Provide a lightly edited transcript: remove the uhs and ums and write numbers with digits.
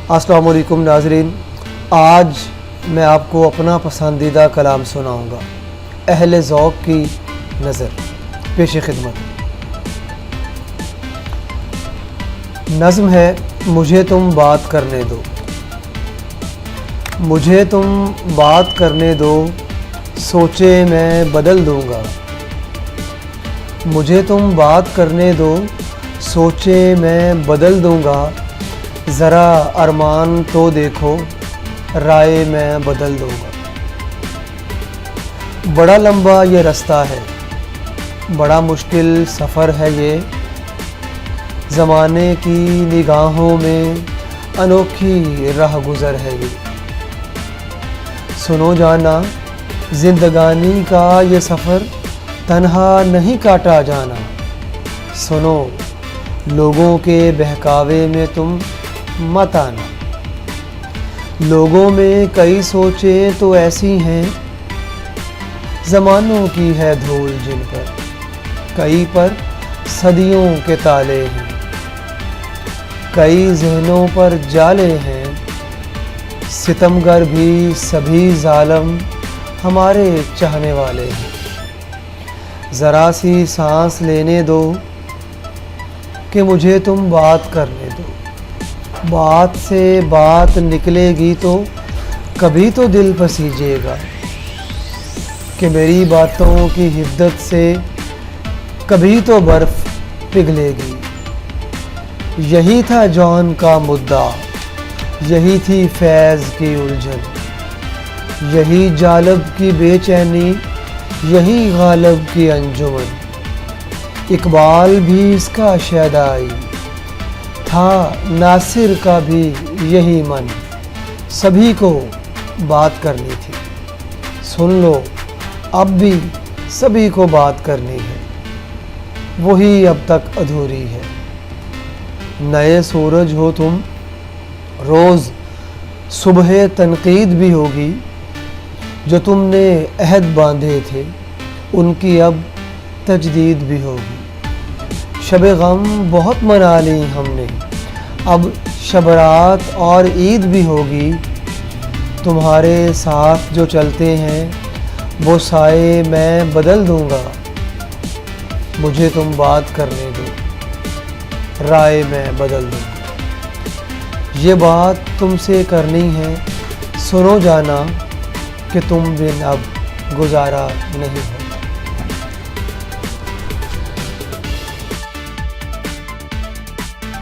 السلام علیکم ناظرین، آج میں آپ کو اپنا پسندیدہ کلام سناؤں گا۔ اہل ذوق کی نظر پیش خدمت نظم ہے۔ مجھے تم بات کرنے دو، مجھے تم بات کرنے دو، سوچے میں بدل دوں گا۔ مجھے تم بات کرنے دو، سوچے میں بدل دوں گا۔ ذرا ارمان تو دیکھو، رائے میں بدل دوں گا۔ بڑا لمبا یہ رستہ ہے، بڑا مشکل سفر ہے یہ، زمانے کی نگاہوں میں انوکھی راہ گزر ہے یہ۔ سنو جانا، زندگانی کا یہ سفر تنہا نہیں کاٹا جانا۔ سنو، لوگوں کے بہکاوے میں تم مت آنا۔ لوگوں میں کئی سوچیں تو ایسی ہیں، زمانوں کی ہے دھول جن پر، کئی پر صدیوں کے تالے ہیں، کئی ذہنوں پر جالے ہیں۔ ستمگر بھی سبھی ظالم ہمارے چاہنے والے ہیں۔ ذرا سی سانس لینے دو کہ مجھے تم بات کرنے دو۔ بات سے بات نکلے گی تو کبھی تو دل پسیجے گا، کہ میری باتوں کی حدت سے کبھی تو برف پگھلے گی۔ یہی تھا جان کا مدعا، یہی تھی فیض کی الجھن، یہی جالب کی بے چینی، یہی غالب کی انجمن۔ اقبال بھی اس کا شیدائی تھا، ناصر کا بھی یہی من۔ سبھی کو بات کرنی تھی، سن لو اب بھی سبھی کو بات کرنی ہے، وہی اب تک ادھوری ہے۔ نئے سورج ہو تم، روز صبح تنقید بھی ہوگی، جو تم نے عہد باندھے تھے ان کی اب تجدید بھی ہوگی۔ شب غم بہت منا لی ہم نے، اب شب رات اور عید بھی ہوگی۔ تمہارے ساتھ جو چلتے ہیں وہ سائے میں بدل دوں گا۔ مجھے تم بات کرنے دو، رائے میں بدل دوں گا۔ یہ بات تم سے کرنی ہے، سنو جانا، کہ تم بن اب گزارا نہیں۔